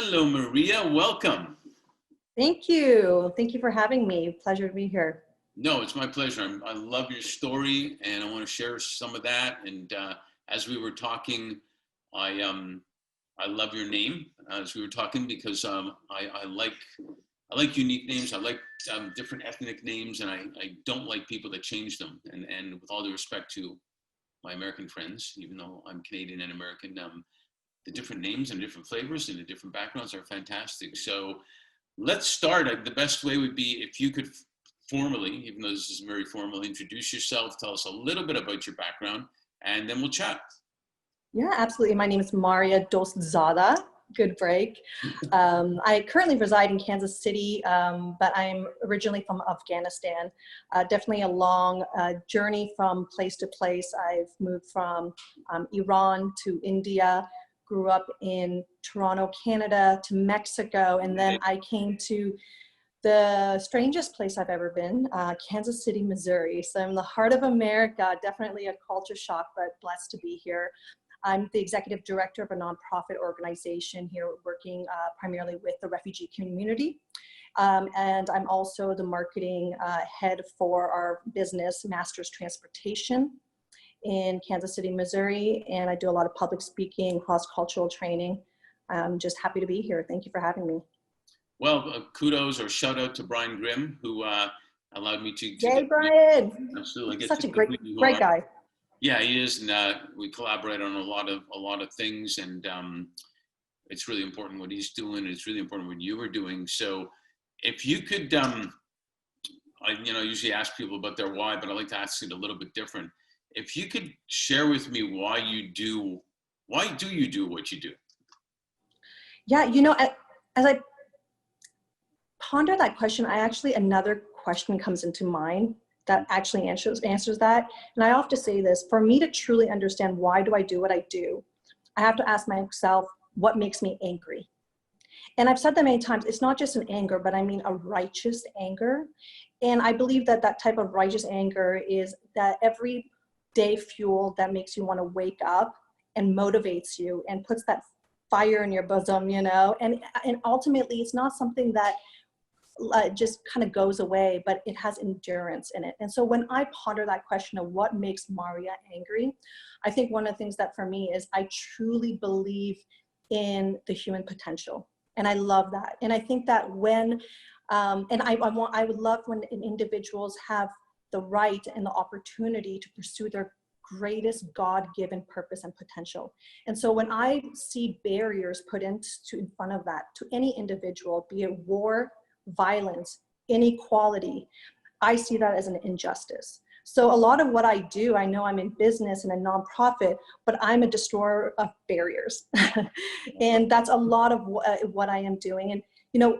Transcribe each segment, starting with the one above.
Hello, Maria. Welcome. Thank you. Thank you for having me. Pleasure to be here. No, it's my pleasure. I love your story, and I want to share some of that. And as we were talking, I love your name. As we were talking, because I like unique names. I like different ethnic names, and I don't like people that change them. And with all due respect to my American friends, even though I'm Canadian and American, the different names and different flavors and the different backgrounds are fantastic. So let's start. The best way would be if you could formally, even though this is very formal, introduce yourself, tell us a little bit about your background, and then we'll chat. Yeah, absolutely. My name is Mariya Dostzadah Goodbrake. I currently reside in Kansas City, but I'm originally from Afghanistan. Definitely a long journey from place to place. I've moved from Iran to India, grew up in Toronto, Canada, to Mexico, and then I came to the strangest place I've ever been, Kansas City, Missouri. So I'm in the heart of America, definitely a culture shock, but blessed to be here. I'm the executive director of a nonprofit organization here working primarily with the refugee community. And I'm also the marketing head for our business, Masters Transportation, in Kansas City, Missouri. And I do a lot of public speaking, cross-cultural training. I'm just happy to be here. Thank you for having me. Well, kudos or shout out to Brian Grimm, who allowed me to Yay, Brian! Absolutely. Such a great guy. Yeah, he is, and we collaborate on a lot of things, and it's really important what he's doing. It's really important what you are doing. So, if you could, I usually ask people about their why, but I like to ask it a little bit different. If you could share with me why you do what you do? Yeah, as I ponder that question, another question comes into mind that actually answers that. And I often say this, for me to truly understand why do I do what I do, I have to ask myself, what makes me angry? And I've said that many times, it's not just an anger, but I mean a righteous anger. And I believe that that type of righteous anger is that everyday fuel that makes you want to wake up and motivates you and puts that fire in your bosom, and ultimately it's not something that just kind of goes away, but it has endurance in it. And so when I ponder that question of what makes Mariya angry, I think one of the things that for me is I truly believe in the human potential. And I love that. And I think that when, I would love when individuals have the right and the opportunity to pursue their greatest God-given purpose and potential. And so when I see barriers put in front of that to any individual, be it war, violence, inequality, I see that as an injustice. So a lot of what I do, I know I'm in business and a nonprofit, but I'm a destroyer of barriers. And that's a lot of what I am doing. And,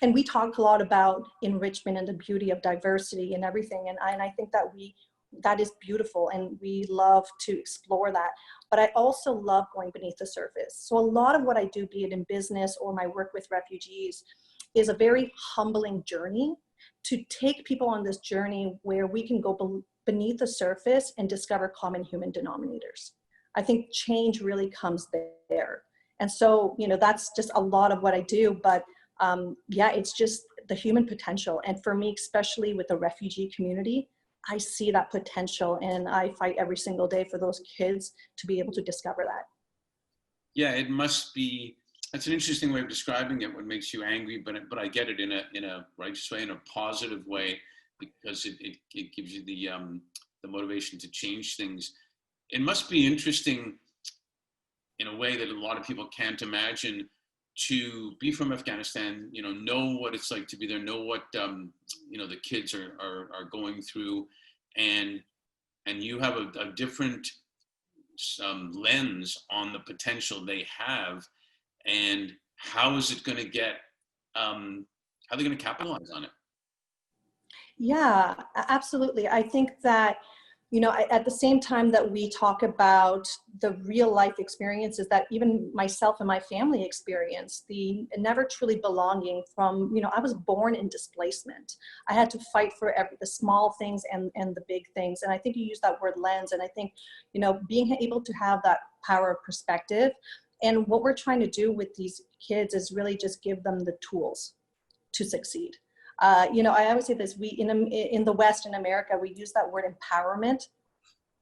and we talk a lot about enrichment and the beauty of diversity and everything. And I think that is beautiful, and we love to explore that. But I also love going beneath the surface. So a lot of what I do, be it in business or my work with refugees, is a very humbling journey to take people on this journey where we can go beneath the surface and discover common human denominators. I think change really comes there. And so, that's just a lot of what I do, but yeah, it's just the human potential. And for me, especially with the refugee community, I see that potential, and I fight every single day for those kids to be able to discover that. Yeah, it must be. That's an interesting way of describing it. What makes you angry, but I get it in a righteous way, in a positive way, because it gives you the motivation to change things. It must be interesting in a way that a lot of people can't imagine, to be from Afghanistan. Know what it's like to be there. Know what the kids are going through, and you have a different lens on the potential they have. And how is it going to get, how are they going to capitalize on it? Yeah, absolutely. I think that, at the same time that we talk about the real life experiences that even myself and my family experienced, the never truly belonging from, I was born in displacement. I had to fight for the small things and the big things. And I think you use that word lens. And I think, being able to have that power of perspective And what we're trying to do with these kids is really just give them the tools to succeed. You know, I always say this, in the West, in America, we use that word empowerment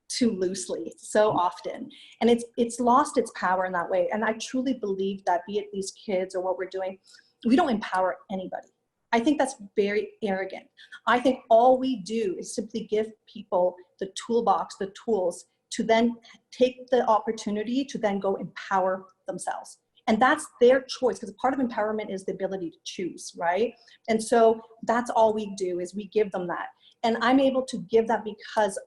too loosely so often. And it's lost its power in that way. And I truly believe that, be it these kids or what we're doing, we don't empower anybody. I think that's very arrogant. I think all we do is simply give people the toolbox, the tools to then take the opportunity to then go empower themselves. And that's their choice, because part of empowerment is the ability to choose, right? And so that's all we do, is we give them that. And I'm able to give that because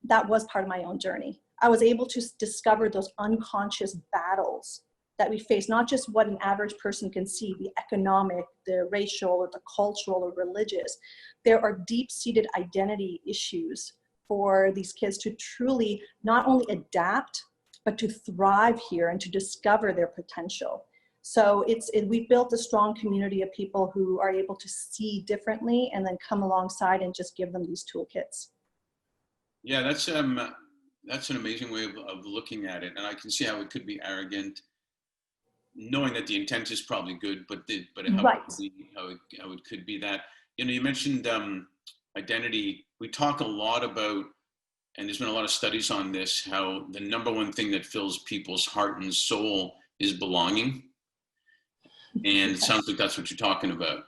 that was part of my own journey. I was able to discover those unconscious battles that we face, not just what an average person can see, the economic, the racial, or the cultural, or religious. There are deep-seated identity issues for these kids to truly not only adapt, but to thrive here and to discover their potential. So we've built a strong community of people who are able to see differently and then come alongside and just give them these toolkits. Yeah, that's an amazing way of looking at it. And I can see how it could be arrogant, knowing that the intent is probably good, but Right. how it could be that. You know, you mentioned identity. We talk a lot about, and there's been a lot of studies on this, how the number one thing that fills people's heart and soul is belonging. And it sounds like that's what you're talking about.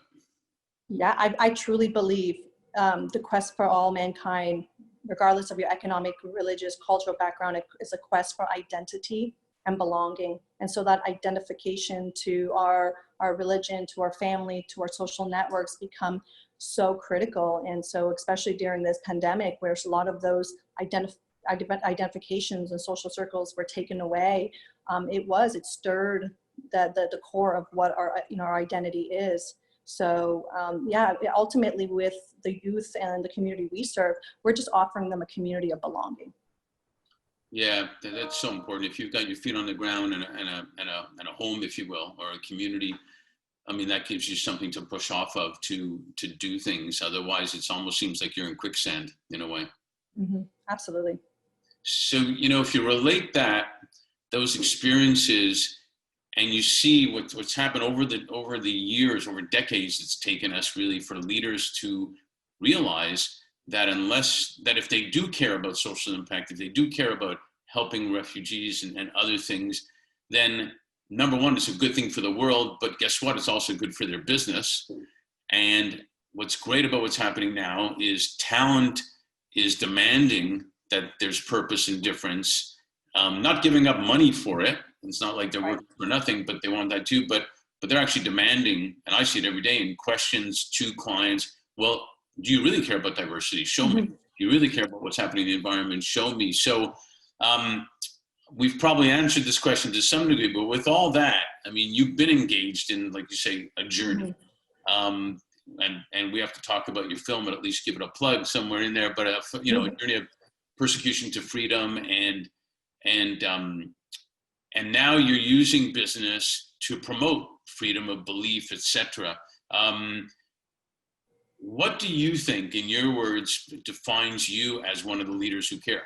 Yeah, I truly believe the quest for all mankind, regardless of your economic, religious, cultural background, is a quest for identity and belonging. And so that identification to our religion, to our family, to our social networks become so critical. And so especially during this pandemic, where a lot of those identifications and social circles were taken away, it stirred the core of what our identity is. So yeah, ultimately with the youth and the community we serve, we're just offering them a community of belonging. Yeah, that's so important. If you've got your feet on the ground and a home, if you will, or a community, I mean, that gives you something to push off of to do things. Otherwise, it almost seems like you're in quicksand in a way. Mm-hmm. Absolutely. So, you know, if you relate those experiences, and you see what's happened over the years, over decades, it's taken us really for leaders to realize that if they do care about social impact, if they do care about helping refugees and other things, then number one, it's a good thing for the world, but guess what? It's also good for their business. And what's great about what's happening now is talent is demanding that there's purpose and difference, not giving up money for it. It's not like they're working for nothing, but they want that too. But they're actually demanding, and I see it every day in questions to clients. Well, do you really care about diversity? Show me. Do you really care about what's happening in the environment? Show me. So we've probably answered this question to some degree, but with all that, I mean, you've been engaged in, like you say, a journey. And we have to talk about your film, and at least give it a plug somewhere in there. But a journey of persecution to freedom, and now you're using business to promote freedom of belief, etc. What do you think, in your words, defines you as one of the leaders who care?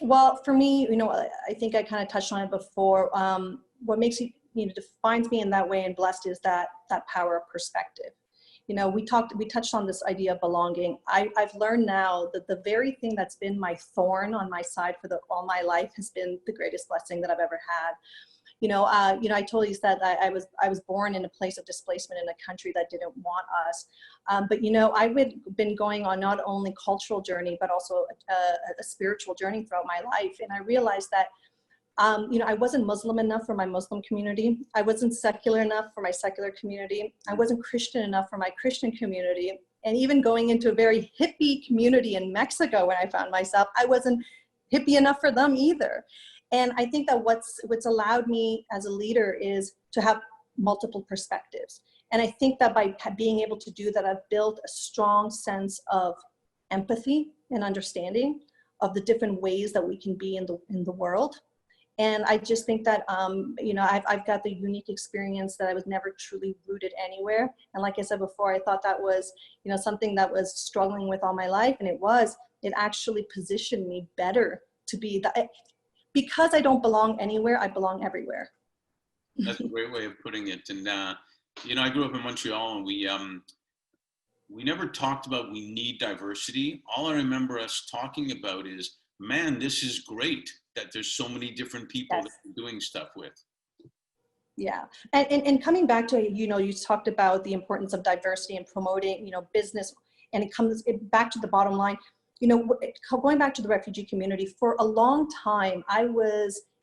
Well, for me, I think I kind of touched on it before. What makes defines me in that way and blessed is that power of perspective. We touched on this idea of belonging. I've learned now that the very thing that's been my thorn on my side for all my life has been the greatest blessing that I've ever had. I told you that I was born in a place of displacement in a country that didn't want us. But I've been going on not only cultural journey, but also a spiritual journey throughout my life. And I realized that I wasn't Muslim enough for my Muslim community. I wasn't secular enough for my secular community. I wasn't Christian enough for my Christian community. And even going into a very hippie community in Mexico when I found myself, I wasn't hippie enough for them either. And I think that what's allowed me as a leader is to have multiple perspectives. And I think that by being able to do that, I've built a strong sense of empathy and understanding of the different ways that we can be in the world. And I just think that, I've got the unique experience that I was never truly rooted anywhere. And like I said before, I thought that was, something that was struggling with all my life. And it actually positioned me better to be that, because I don't belong anywhere, I belong everywhere. That's a great way of putting it. And, you know, I grew up in Montreal, and we never talked about we need diversity. All I remember us talking about is, man, this is great that there's so many different people Yes. that we're doing stuff with. Yeah. And coming back to, you know, you talked about the importance of diversity and promoting, you know, business, and it comes back to the bottom line. You know, going back to the refugee community, for a long time,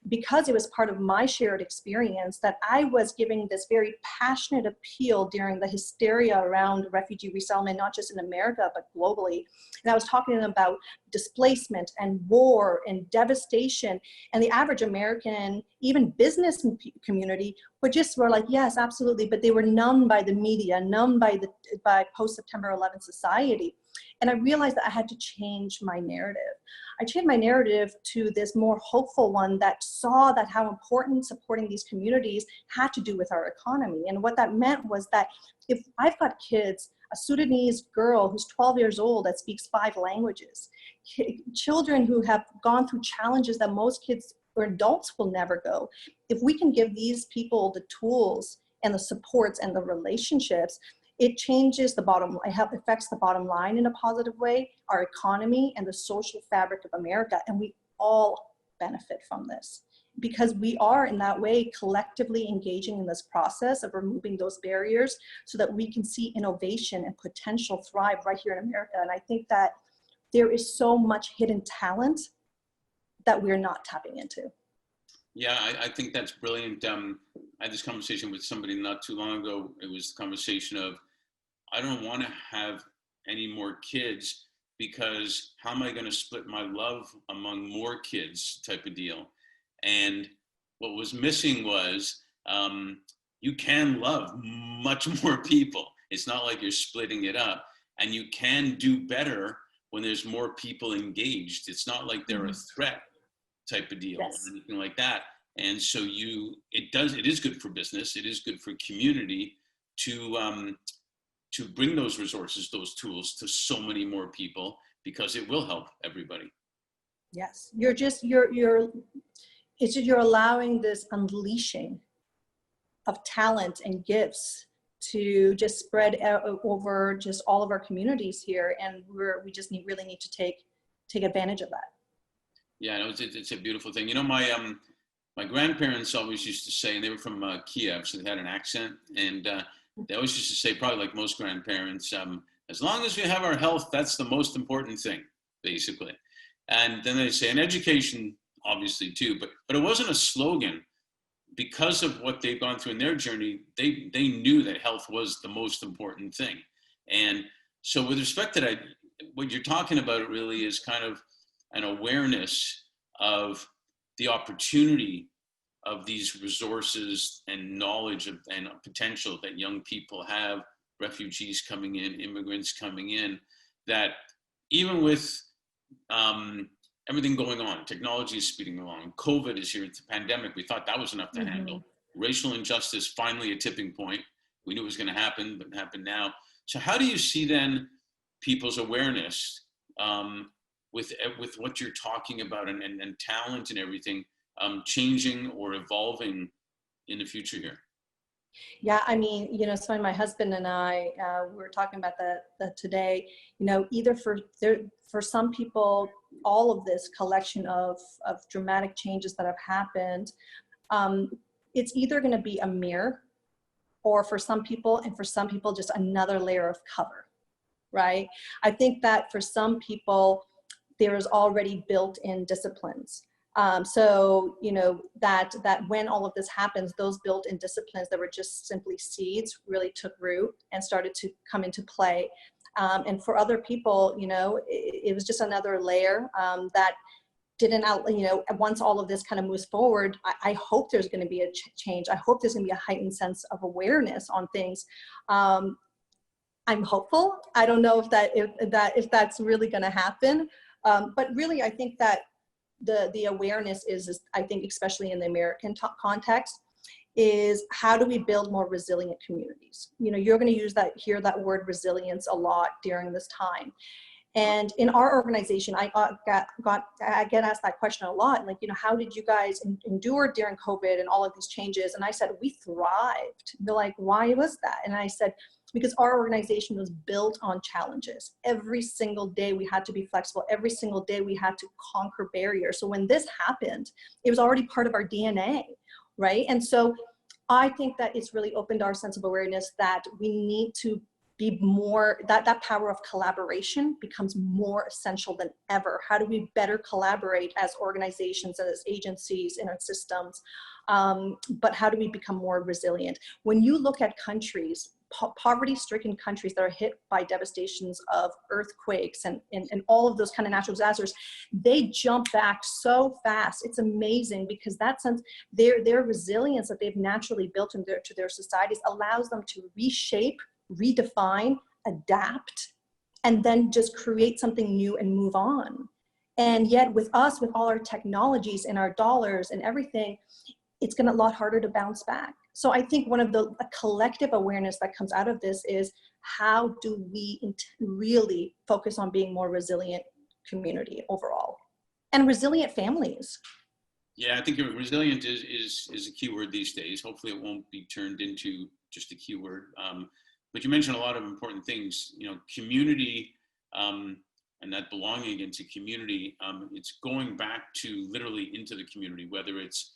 because it was part of my shared experience, that I was giving this very passionate appeal during the hysteria around refugee resettlement, not just in America, but globally. And I was talking about displacement and war and devastation, and the average American, even business community, were like, yes, absolutely, but they were numbed by the media, numbed by post-September 11th society. And I realized that I had to change my narrative. I changed my narrative to this more hopeful one that saw that how important supporting these communities had to do with our economy. And what that meant was that if I've got kids, a Sudanese girl who's 12 years old that speaks 5 languages, children who have gone through challenges that most kids or adults will never go, if we can give these people the tools and the supports and the relationships, it changes the bottom, it affects the bottom line in a positive way, our economy and the social fabric of America. And we all benefit from this, because we are in that way collectively engaging in this process of removing those barriers so that we can see innovation and potential thrive right here in America. And I think that there is so much hidden talent that we're not tapping into. Yeah, I think that's brilliant. I had this conversation with somebody not too long ago. It was the conversation of, I don't want to have any more kids, because how am I going to split my love among more kids type of deal? And what was missing was, you can love much more people. It's not like you're splitting it up, and you can do better when there's more people engaged. It's not like they're a threat type of deal, Yes. or anything like that. And so it is good for business. It is good for community to bring those resources, those tools to so many more people, because it will help everybody. Yes, you're allowing this unleashing of talent and gifts to just spread out over just all of our communities here, and we just really need to take advantage of that. Yeah, no, it's a beautiful thing. You know, my grandparents always used to say, and they were from Kiev, so they had an accent, and they always used to say, probably like most grandparents, as long as we have our health, that's the most important thing, basically. And then they say, and education, obviously too, but it wasn't a slogan. Because of what they've gone through in their journey, they knew that health was the most important thing. And so with respect to that, what you're talking about really is kind of an awareness of the opportunity of these resources and knowledge and potential that young people have, refugees coming in, immigrants coming in, that even with everything going on, technology is speeding along, COVID is here, it's a pandemic, we thought that was enough to handle. Racial injustice, finally a tipping point. We knew it was going to happen, but it happened now. So how do you see then people's awareness with what you're talking about and talent and everything changing or evolving in the future here? Yeah, I mean, you know, so my husband and I, we were talking about that today. You know, either for some people, all of this collection of dramatic changes that have happened, it's either going to be a mirror, or for some people, just another layer of cover, right? I think that for some people, there is already built-in disciplines. So, you know, that when all of this happens, those built-in disciplines that were just simply seeds really took root and started to come into play. And for other people, you know, it was just another layer that didn't you know, once all of this kind of moves forward, I hope there's going to be a change. I hope there's going to be a heightened sense of awareness on things. I'm hopeful. I don't know if that's really going to happen. But really, I think that the awareness is, I think, especially in the American context, is how do we build more resilient communities? You know, you're going to hear that word resilience a lot during this time. And in our organization, I get asked that question a lot. Like, how did you guys endure during COVID and all of these changes? And I said, we thrived. They're like, why was that? And I said, because our organization was built on challenges. Every single day we had to be flexible. Every single day we had to conquer barriers. So when this happened, it was already part of our DNA, right? And so I think that it's really opened our sense of awareness that we need to be more, that power of collaboration becomes more essential than ever. How do we better collaborate as organizations and as agencies in our systems? But how do we become more resilient? When you look at countries, poverty-stricken countries that are hit by devastations of earthquakes and all of those kind of natural disasters, they jump back so fast. It's amazing, because that sense, their resilience that they've naturally built into their societies allows them to reshape, redefine, adapt, and then just create something new and move on. And yet with us, with all our technologies and our dollars and everything, it's going to be a lot harder to bounce back. So I think one of the collective awareness that comes out of this is, how do we really focus on being more resilient community overall, and resilient families? Yeah, I think resilient is a key word these days. Hopefully it won't be turned into just a keyword. But you mentioned a lot of important things, community, and that belonging into community. It's going back to literally into the community, whether it's,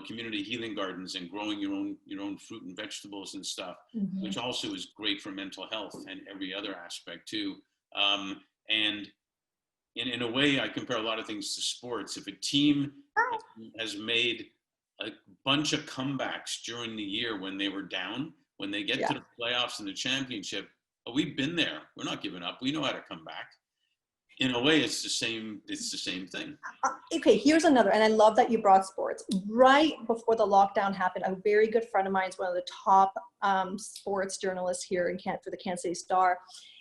community healing gardens and growing your own fruit and vegetables and stuff, which also is great for mental health and every other aspect too. And in a way, I compare a lot of things to sports. If a team has made a bunch of comebacks during the year when they were down, when they get to the playoffs and the championship, we've been there. We're not giving up. We know how to come back. In a way, it's the same thing. Okay, here's another, and I love that you brought sports. Right before the lockdown happened, a very good friend of mine is one of the top sports journalists here for the Kansas City Star.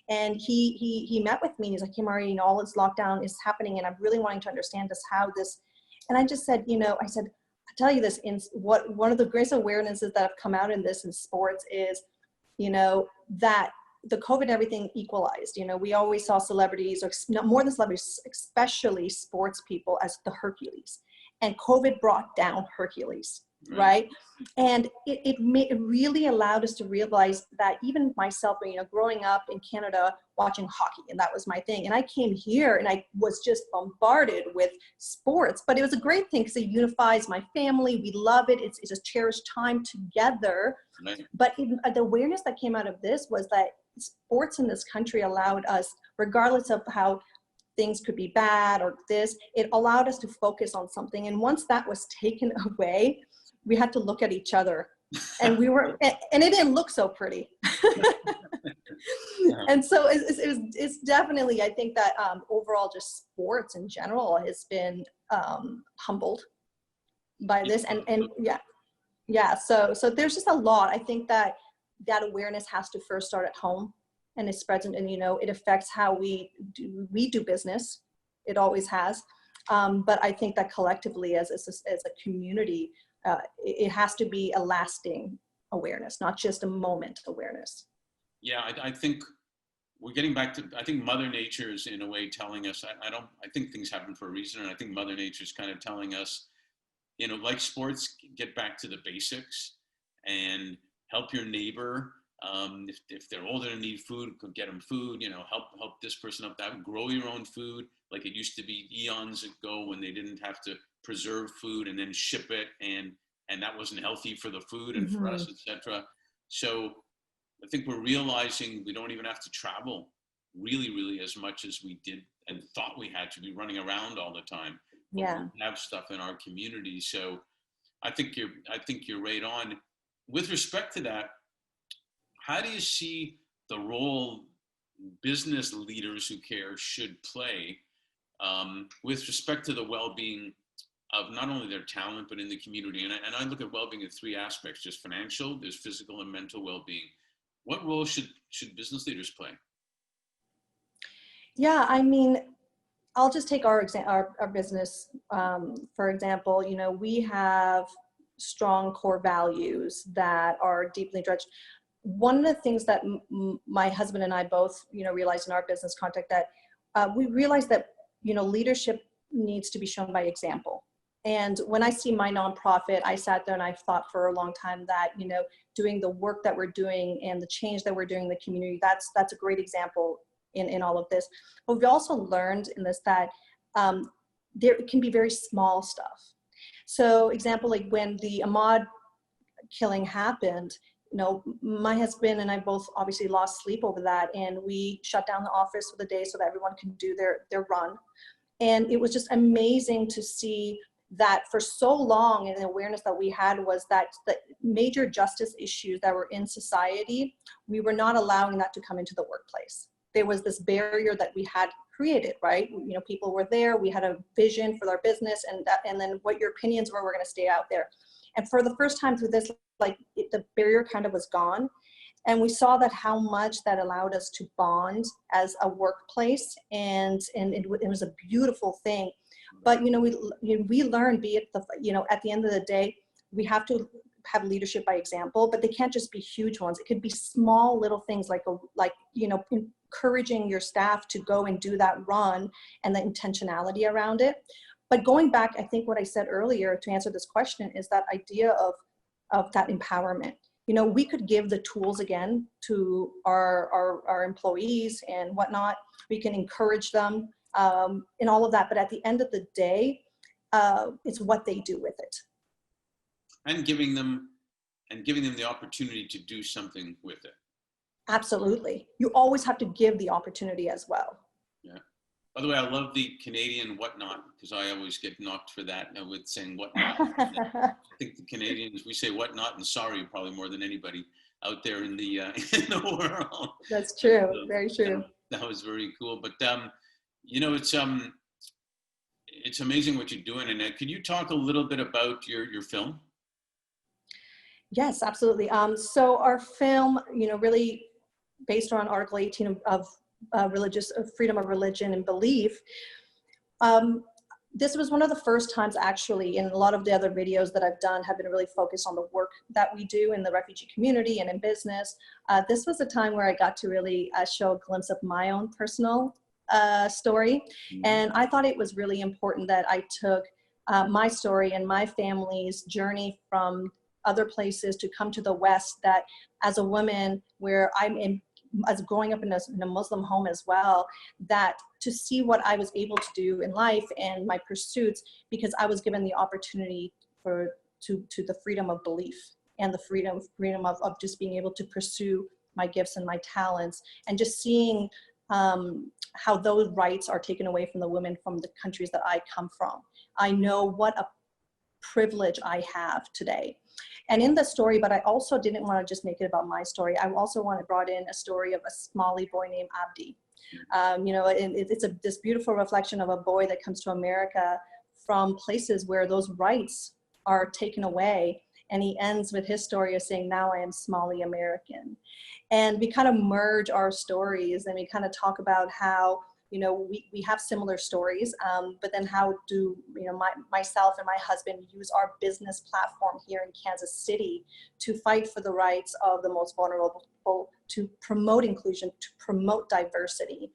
And he met with me and he's like, hey, Mariya, all this lockdown is happening and I'm really wanting to understand how this, and I just said, I said, I tell you this, one of the greatest awarenesses that have come out in this in sports is, that the COVID and everything equalized. We always saw celebrities, or more than celebrities, especially sports people, as the Hercules. And COVID brought down Hercules, right? And it really allowed us to realize that, even myself, growing up in Canada, watching hockey, and that was my thing. And I came here and I was just bombarded with sports, but it was a great thing because it unifies my family. We love it. It's a cherished time together. Right. But the awareness that came out of this was that sports in this country allowed us, regardless of how things could be bad or this, it allowed us to focus on something. And once that was taken away, we had to look at each other, and and it didn't look so pretty. And so it's definitely, I think that overall, just sports in general has been humbled by this. And so there's just a lot. I think that awareness has to first start at home, and it spreads, and it affects how we do business. It always has. But I think that collectively, as a community, it has to be a lasting awareness, not just a moment awareness. Yeah, I think we're getting back to, I think Mother Nature is in a way telling us, I think things happen for a reason. And I think Mother Nature is kind of telling us, like sports, get back to the basics and help your neighbor. If they're older and need food, get them food, help this person up, that, grow your own food. Like it used to be eons ago when they didn't have to preserve food and then ship it, and that wasn't healthy for the food and for us, etc. So I think we're realizing we don't even have to travel really as much as we did and thought we had to be running around all the time. But we have stuff in our community. So I think you're right on. With respect to that, how do you see the role business leaders who care should play with respect to the well-being of not only their talent, but in the community? And I look at well-being in three aspects: just financial, there's physical and mental well-being. What role should business leaders play? Yeah, I mean, I'll just take our business, for example. We have strong core values that are deeply entrenched. One of the things that my husband and I both, realized in our business context, that we realized that, leadership needs to be shown by example. And when I see my nonprofit, I sat there and I thought for a long time that, doing the work that we're doing and the change that we're doing in the community, that's a great example in all of this. But we've also learned in this that there can be very small stuff. So example, like when the Ahmaud killing happened, my husband and I both obviously lost sleep over that, and we shut down the office for the day so that everyone could do their run. And it was just amazing to see that for so long, and the awareness that we had was that the major justice issues that were in society, we were not allowing that to come into the workplace. There was this barrier that we had created, right? People were there, we had a vision for our business, and then what your opinions were going to stay out there. And for the first time through this, the barrier kind of was gone. And we saw that how much that allowed us to bond as a workplace, and it was a beautiful thing. But we learned, be it at the end of the day, we have to have leadership by example, but they can't just be huge ones. It could be small little things like encouraging your staff to go and do that run and the intentionality around it. But going back, I think what I said earlier to answer this question is that idea of that empowerment. We could give the tools again to our employees and whatnot. We can encourage them in all of that. But at the end of the day, it's what they do with it. And giving them the opportunity to do something with it. Absolutely. You always have to give the opportunity as well. Yeah. By the way, I love the Canadian whatnot, because I always get knocked for that with saying whatnot. I think the Canadians, we say whatnot and sorry probably more than anybody out there in the world. That's true. Very true. That was very cool. But it's amazing what you're doing. And could you talk a little bit about your film? Yes, absolutely. So our film, really based on Article 18 of religious freedom of religion and belief. This was one of the first times actually, and a lot of the other videos that I've done have been really focused on the work that we do in the refugee community and in business. This was a time where I got to really show a glimpse of my own personal story. And I thought it was really important that I took my story and my family's journey from other places to come to the West, that as a woman where as growing up in a Muslim home as well, that to see what I was able to do in life and my pursuits, because I was given the opportunity to the freedom of belief and the freedom of just being able to pursue my gifts and my talents, and just seeing how those rights are taken away from the women from the countries that I come from. I know what a privilege I have today. And in the story, but I also didn't want to just make it about my story. I also brought in a story of a Somali boy named Abdi. It's this beautiful reflection of a boy that comes to America from places where those rights are taken away. And he ends with his story of saying, now I am Somali American. And we kind of merge our stories, and we kind of talk about how, we have similar stories, but then how do, myself and my husband use our business platform here in Kansas City to fight for the rights of the most vulnerable, to promote inclusion, to promote diversity.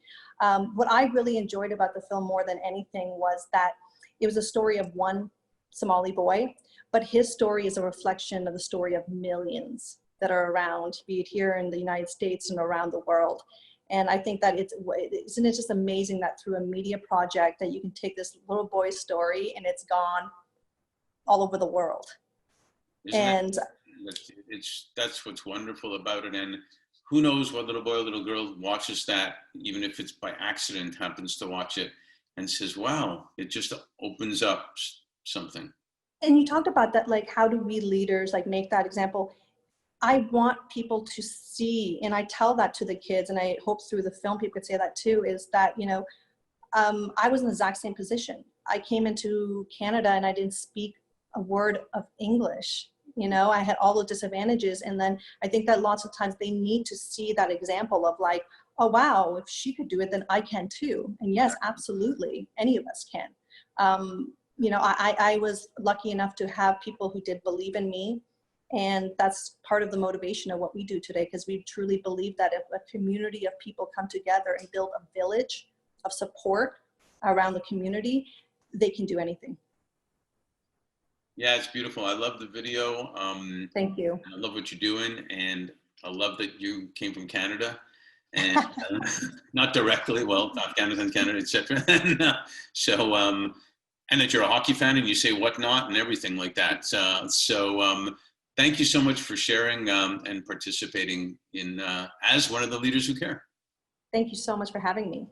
What I really enjoyed about the film more than anything was that it was a story of one Somali boy, but his story is a reflection of the story of millions that are around, be it here in the United States and around the world. And I think that isn't it just amazing that through a media project that you can take this little boy's story and it's gone all over the world. That's what's wonderful about it. And who knows what little boy or little girl watches that, even if it's by accident, happens to watch it and says, wow, it just opens up something. And you talked about that, like, how do we leaders make that example? I want people to see, and I tell that to the kids, and I hope through the film people could say that too, is that, I was in the exact same position. I came into Canada and I didn't speak a word of English. I had all the disadvantages. And then I think that lots of times they need to see that example of like, oh, wow, if she could do it, then I can too. And yes, absolutely. Any of us can. I was lucky enough to have people who did believe in me. And that's part of the motivation of what we do today, because we truly believe that if a community of people come together and build a village of support around the community, they can do anything. Yeah, it's beautiful. I love the video. Thank you. I love what you're doing, and I love that you came from Canada, and not directly, well, Afghanistan, Canada, etc. So, and that you're a hockey fan, and you say whatnot and everything like that. Thank you so much for sharing and participating in as one of the leaders who care. Thank you so much for having me.